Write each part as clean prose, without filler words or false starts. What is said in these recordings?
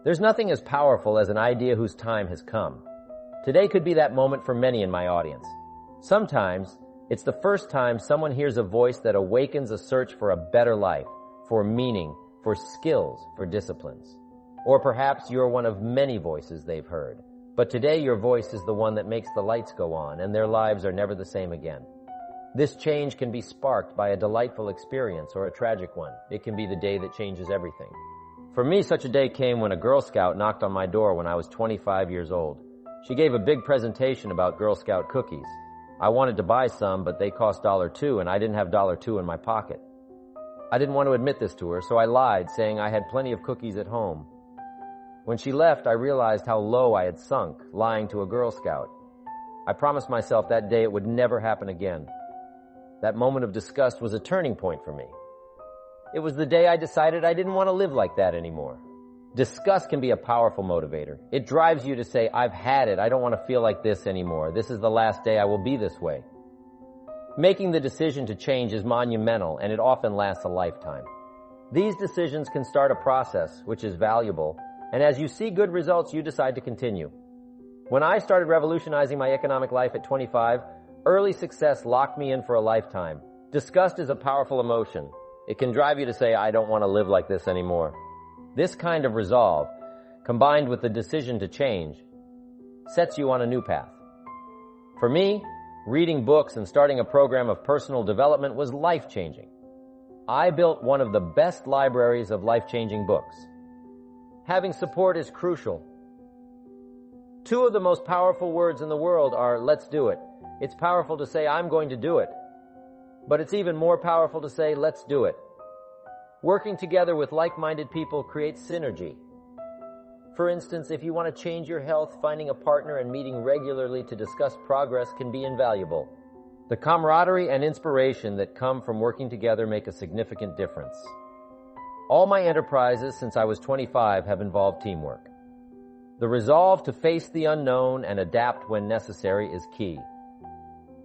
There's nothing as powerful as an idea whose time has come. Today could be that moment for many in my audience. Sometimes, it's the first time someone hears a voice that awakens a search for a better life, for meaning, for skills, for disciplines. Or perhaps you're one of many voices they've heard. But today your voice is the one that makes the lights go on, and their lives are never the same again. This change can be sparked by a delightful experience or a tragic one. It can be the day that changes everything. For me, such a day came when a Girl Scout knocked on my door when I was 25 years old. She gave a big presentation about Girl Scout cookies. I wanted to buy some, but they cost $2, and I didn't have $2 in my pocket. I didn't want to admit this to her, so I lied, saying I had plenty of cookies at home. When she left, I realized how low I had sunk, lying to a Girl Scout. I promised myself that day it would never happen again. That moment of disgust was a turning point for me. It was the day I decided I didn't want to live like that anymore. Disgust can be a powerful motivator. It drives you to say, I've had it. I don't want to feel like this anymore. This is the last day I will be this way. Making the decision to change is monumental, and it often lasts a lifetime. These decisions can start a process, which is valuable, and as you see good results, you decide to continue. When I started revolutionizing my economic life at 25, early success locked me in for a lifetime. Disgust is a powerful emotion. It can drive you to say, I don't want to live like this anymore. This kind of resolve, combined with the decision to change, sets you on a new path. For me, reading books and starting a program of personal development was life-changing. I built one of the best libraries of life-changing books. Having support is crucial. Two of the most powerful words in the world are, let's do it. It's powerful to say, I'm going to do it. But it's even more powerful to say, let's do it. Working together with like-minded people creates synergy. For instance, if you want to change your health, finding a partner and meeting regularly to discuss progress can be invaluable. The camaraderie and inspiration that come from working together make a significant difference. All my enterprises since I was 25 have involved teamwork. The resolve to face the unknown and adapt when necessary is key.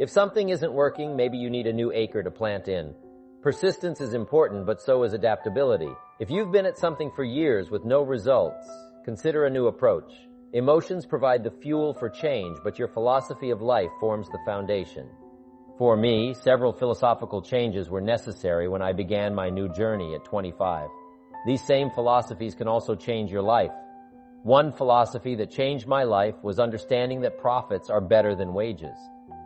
If something isn't working, maybe you need a new acre to plant in. Persistence is important, but so is adaptability. If you've been at something for years with no results, consider a new approach. Emotions provide the fuel for change, but your philosophy of life forms the foundation. For me, several philosophical changes were necessary when I began my new journey at 25. These same philosophies can also change your life. One philosophy that changed my life was understanding that profits are better than wages.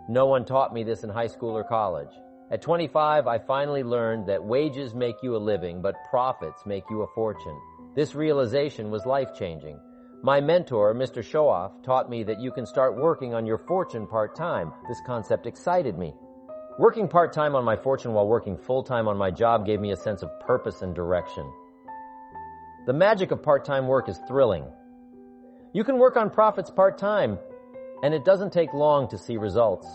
No one taught me this in high school or college. At 25, I finally learned that wages make you a living, but profits make you a fortune. This realization was life-changing. My mentor, Mr. Showoff, taught me that you can start working on your fortune part-time. This concept excited me. Working part-time on my fortune while working full-time on my job gave me a sense of purpose and direction. The magic of part-time work is thrilling. You can work on profits part-time, and it doesn't take long to see results.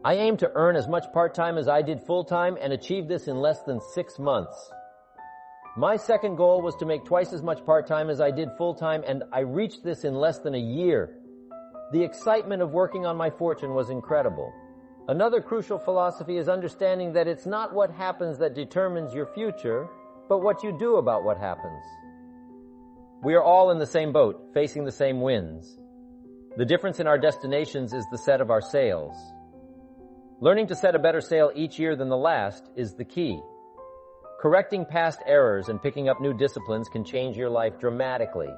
I aim to earn as much part-time as I did full-time and achieved this in less than 6 months. My second goal was to make twice as much part-time as I did full-time, and I reached this in less than a year. The excitement of working on my fortune was incredible. Another crucial philosophy is understanding that it's not what happens that determines your future, but what you do about what happens. We are all in the same boat, facing the same winds. The difference in our destinations is the set of our sails. Learning to set a better sail each year than the last is the key. Correcting past errors and picking up new disciplines can change your life dramatically.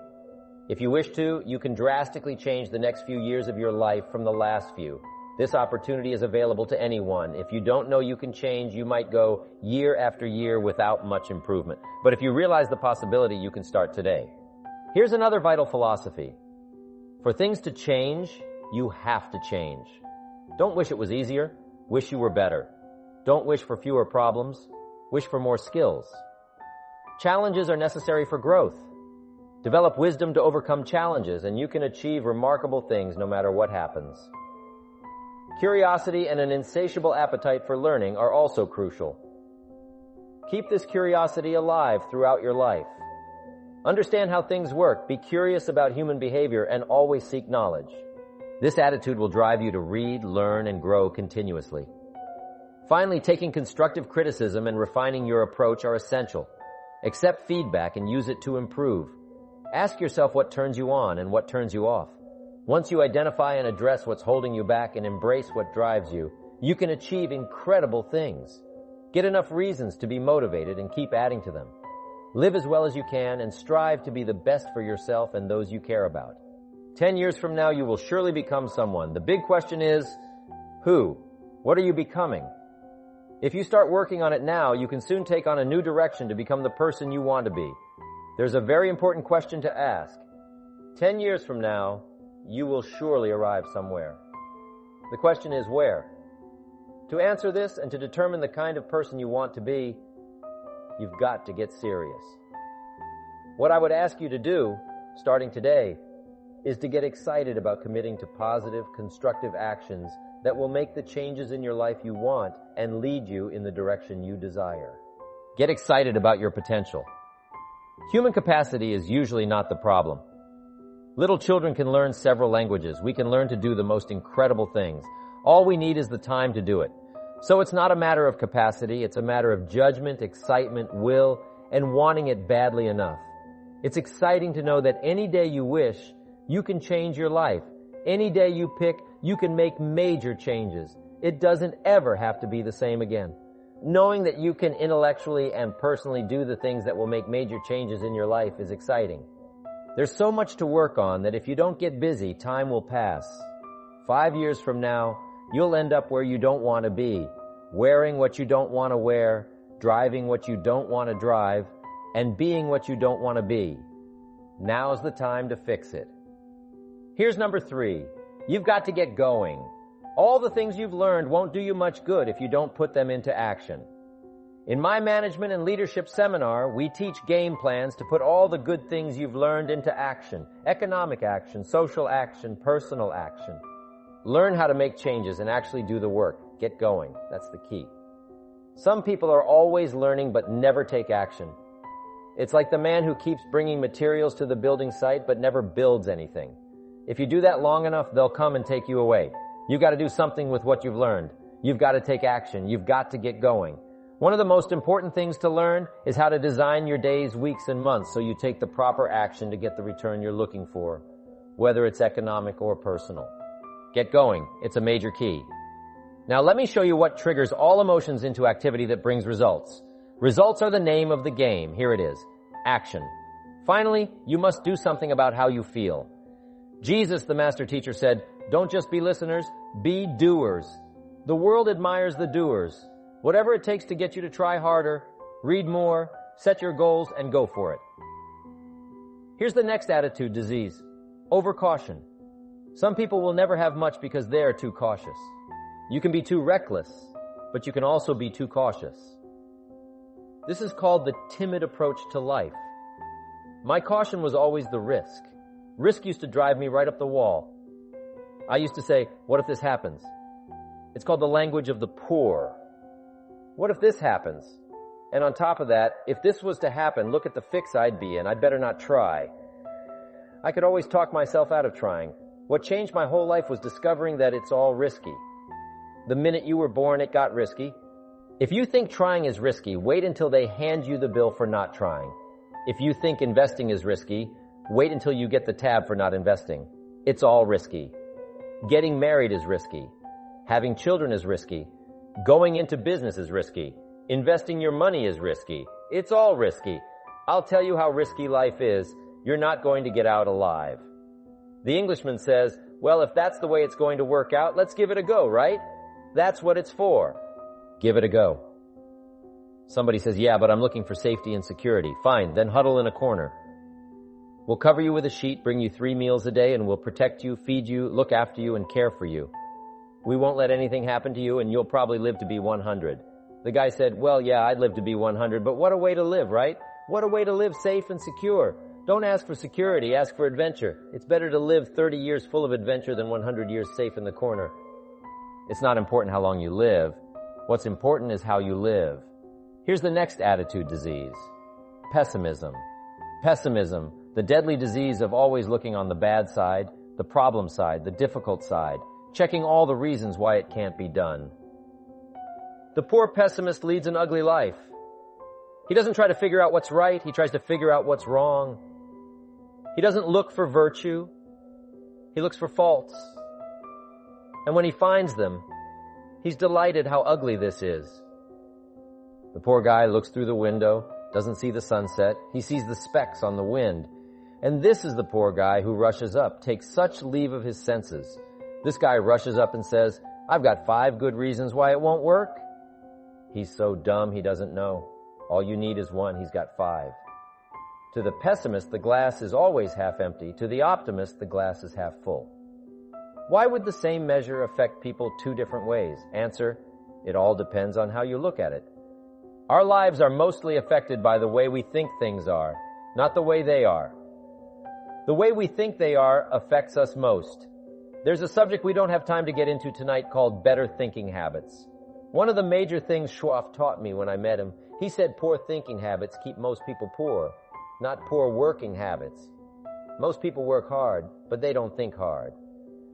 If you wish to, you can drastically change the next few years of your life from the last few. This opportunity is available to anyone. If you don't know you can change, you might go year after year without much improvement. But if you realize the possibility, you can start today. Here's another vital philosophy. For things to change, you have to change. Don't wish it was easier. Wish you were better. Don't wish for fewer problems. Wish for more skills. Challenges are necessary for growth. Develop wisdom to overcome challenges, and you can achieve remarkable things no matter what happens. Curiosity and an insatiable appetite for learning are also crucial. Keep this curiosity alive throughout your life. Understand how things work, be curious about human behavior, and always seek knowledge. This attitude will drive you to read, learn, and grow continuously. Finally, taking constructive criticism and refining your approach are essential. Accept feedback and use it to improve. Ask yourself what turns you on and what turns you off. Once you identify and address what's holding you back and embrace what drives you, you can achieve incredible things. Get enough reasons to be motivated and keep adding to them. Live as well as you can and strive to be the best for yourself and those you care about. 10 years from now, you will surely become someone. The big question is, who? What are you becoming? If you start working on it now, you can soon take on a new direction to become the person you want to be. There's a very important question to ask. 10 years from now, you will surely arrive somewhere. The question is where? To answer this and to determine the kind of person you want to be, you've got to get serious. What I would ask you to do, starting today, is to get excited about committing to positive, constructive actions that will make the changes in your life you want and lead you in the direction you desire. Get excited about your potential. Human capacity is usually not the problem. Little children can learn several languages. We can learn to do the most incredible things. All we need is the time to do it. So it's not a matter of capacity, it's a matter of judgment, excitement, will, and wanting it badly enough. It's exciting to know that any day you wish, you can change your life. Any day you pick, you can make major changes. It doesn't ever have to be the same again. Knowing that you can intellectually and personally do the things that will make major changes in your life is exciting. There's so much to work on that if you don't get busy, time will pass. 5 years from now, you'll end up where you don't want to be, wearing what you don't want to wear, driving what you don't want to drive, and being what you don't want to be. Now's the time to fix it. Here's number 3. You've got to get going. All the things you've learned won't do you much good if you don't put them into action. In my management and leadership seminar, we teach game plans to put all the good things you've learned into action. Economic action, social action, personal action. Learn how to make changes and actually do the work. Get going. That's the key. Some people are always learning but never take action. It's like the man who keeps bringing materials to the building site but never builds anything. If you do that long enough, they'll come and take you away. You've got to do something with what you've learned. You've got to take action. You've got to get going. One of the most important things to learn is how to design your days, weeks, and months so you take the proper action to get the return you're looking for, whether it's economic or personal. Get going. It's a major key. Now let me show you what triggers all emotions into activity that brings results. Results are the name of the game. Here it is. Action. Finally, you must do something about how you feel. Jesus, the master teacher, said, "Don't just be listeners, be doers." The world admires the doers. Whatever it takes to get you to try harder, read more, set your goals, and go for it. Here's the next attitude disease. Overcaution. Some people will never have much because they're too cautious. You can be too reckless, but you can also be too cautious. This is called the timid approach to life. My caution was always the risk. Risk used to drive me right up the wall. I used to say, what if this happens? It's called the language of the poor. What if this happens? And on top of that, if this was to happen, look at the fix I'd be in. I'd better not try. I could always talk myself out of trying. What changed my whole life was discovering that it's all risky. The minute you were born, it got risky. If you think trying is risky, wait until they hand you the bill for not trying. If you think investing is risky, wait until you get the tab for not investing. It's all risky. Getting married is risky. Having children is risky. Going into business is risky. Investing your money is risky. It's all risky. I'll tell you how risky life is. You're not going to get out alive. The Englishman says, well, if that's the way it's going to work out, let's give it a go, right? That's what it's for. Give it a go. Somebody says, yeah, but I'm looking for safety and security. Fine, then huddle in a corner. We'll cover you with a sheet, bring you 3 meals a day, and we'll protect you, feed you, look after you, and care for you. We won't let anything happen to you, and you'll probably live to be 100. The guy said, well, yeah, I'd live to be 100, but what a way to live, right? What a way to live safe and secure. Don't ask for security, ask for adventure. It's better to live 30 years full of adventure than 100 years safe in the corner. It's not important how long you live. What's important is how you live. Here's the next attitude disease. Pessimism. Pessimism, the deadly disease of always looking on the bad side, the problem side, the difficult side, checking all the reasons why it can't be done. The poor pessimist leads an ugly life. He doesn't try to figure out what's right, he tries to figure out what's wrong. He doesn't look for virtue. He looks for faults. And when he finds them, he's delighted how ugly this is. The poor guy looks through the window, doesn't see the sunset. He sees the specks on the wind. And this is the poor guy who rushes up, takes such leave of his senses. This guy rushes up and says, "I've got 5 good reasons why it won't work." He's so dumb he doesn't know. All you need is 1. He's got 5. To the pessimist, the glass is always half empty. To the optimist, the glass is half full. Why would the same measure affect people 2 different ways? Answer, it all depends on how you look at it. Our lives are mostly affected by the way we think things are, not the way they are. The way we think they are affects us most. There's a subject we don't have time to get into tonight called better thinking habits. One of the major things Schwab taught me when I met him, he said poor thinking habits keep most people poor, not poor working habits. Most people work hard, but they don't think hard.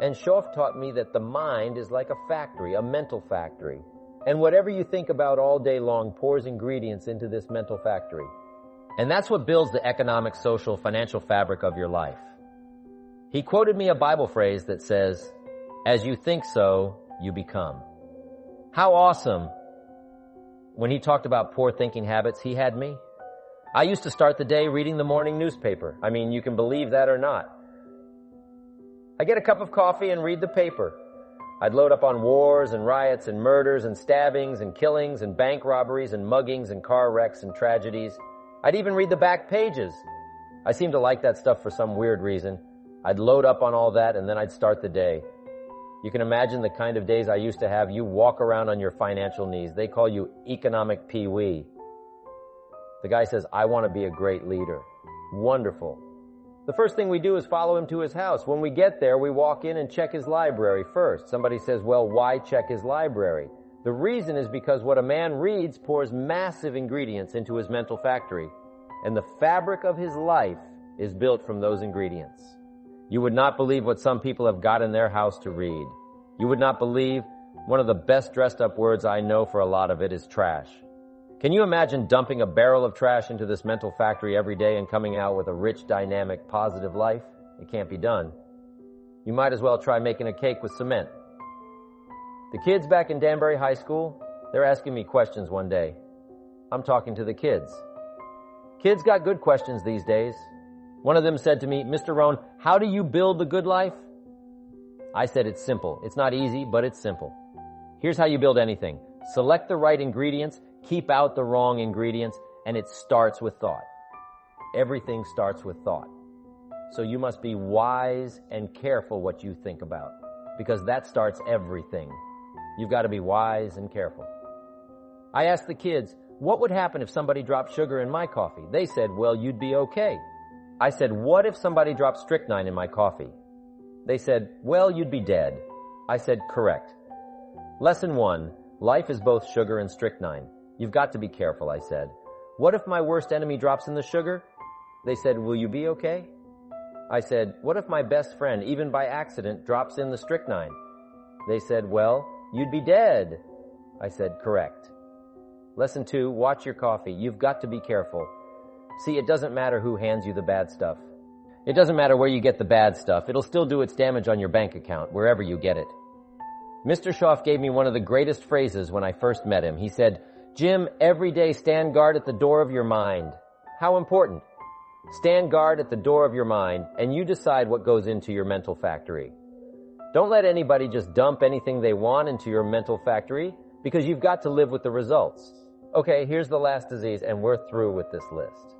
And Schoff taught me that the mind is like a factory, a mental factory. And whatever you think about all day long pours ingredients into this mental factory. And that's what builds the economic, social, financial fabric of your life. He quoted me a Bible phrase that says, "As you think so, you become." How awesome. When he talked about poor thinking habits, he had me. I used to start the day reading the morning newspaper. I mean, you can believe that or not. I get a cup of coffee and read the paper. I'd load up on wars and riots and murders and stabbings and killings and bank robberies and muggings and car wrecks and tragedies. I'd even read the back pages. I seem to like that stuff for some weird reason. I'd load up on all that and then I'd start the day. You can imagine the kind of days I used to have. You walk around on your financial knees. They call you economic pee-wee. The guy says, "I want to be a great leader." Wonderful. The first thing we do is follow him to his house. When we get there, we walk in and check his library first. Somebody says, "Well, why check his library?" The reason is because what a man reads pours massive ingredients into his mental factory, and the fabric of his life is built from those ingredients. You would not believe what some people have got in their house to read. You would not believe one of the best dressed up words I know for a lot of it is trash. Can you imagine dumping a barrel of trash into this mental factory every day and coming out with a rich, dynamic, positive life? It can't be done. You might as well try making a cake with cement. The kids back in Danbury High School, they're asking me questions one day. I'm talking to the kids. Kids got good questions these days. One of them said to me, "Mr. Rohn, how do you build the good life?" I said, "It's simple. It's not easy, but it's simple. Here's how you build anything. Select the right ingredients, keep out the wrong ingredients, and it starts with thought." Everything starts with thought. So you must be wise and careful what you think about, because that starts everything. You've got to be wise and careful. I asked the kids, what would happen if somebody dropped sugar in my coffee? They said, "Well, you'd be okay." I said, "What if somebody dropped strychnine in my coffee?" They said, "Well, you'd be dead." I said, "Correct." Lesson 1, life is both sugar and strychnine. You've got to be careful, I said. What if my worst enemy drops in the sugar? They said, "Will you be okay?" I said, "What if my best friend, even by accident, drops in the strychnine?" They said, "Well, you'd be dead." I said, "Correct." Lesson 2, watch your coffee. You've got to be careful. See, it doesn't matter who hands you the bad stuff. It doesn't matter where you get the bad stuff. It'll still do its damage on your bank account, wherever you get it. Mr. Schoff gave me one of the greatest phrases when I first met him. He said, "Jim, every day stand guard at the door of your mind." How important. Stand guard at the door of your mind, and you decide what goes into your mental factory. Don't let anybody just dump anything they want into your mental factory, because you've got to live with the results. Okay, here's the last disease, and we're through with this list.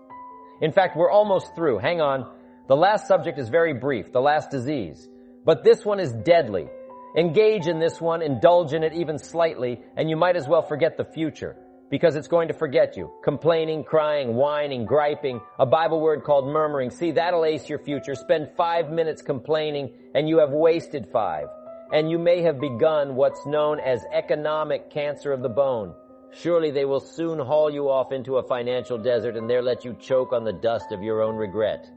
In fact, we're almost through. Hang on. The last subject is very brief, the last disease. But this one is deadly. Engage in this one, indulge in it even slightly, and you might as well forget the future, because it's going to forget you. Complaining, crying, whining, griping, a Bible word called murmuring. See, that'll ace your future. Spend 5 minutes complaining, and you have wasted 5. And you may have begun what's known as economic cancer of the bone. Surely they will soon haul you off into a financial desert and there let you choke on the dust of your own regret.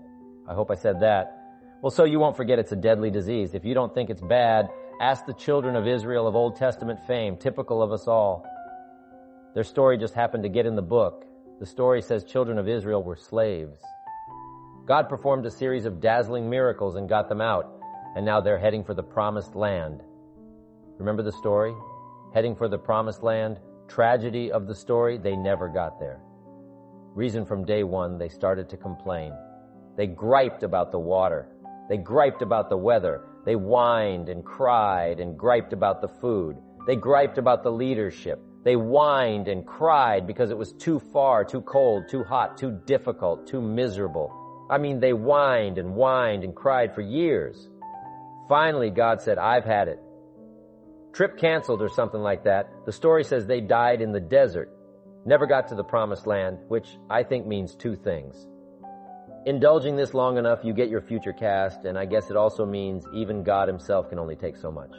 I hope I said that. Well, so you won't forget it's a deadly disease. If you don't think it's bad, ask the children of Israel of Old Testament fame, typical of us all. Their story just happened to get in the book. The story says children of Israel were slaves. God performed a series of dazzling miracles and got them out, and now they're heading for the promised land. Remember the story? Heading for the promised land. Tragedy of the story, they never got there. Reason from day one, they started to complain. They griped about the water. They griped about the weather. They whined and cried and griped about the food. They griped about the leadership. They whined and cried because it was too far, too cold, too hot, too difficult, too miserable. I mean, they whined and cried for years. Finally, God said, I've had it. Trip canceled or something like that. The story says they died in the desert. Never got to the promised land, which I think means two things. Indulging this long enough, you get your future cast, and I guess it also means even God himself can only take so much.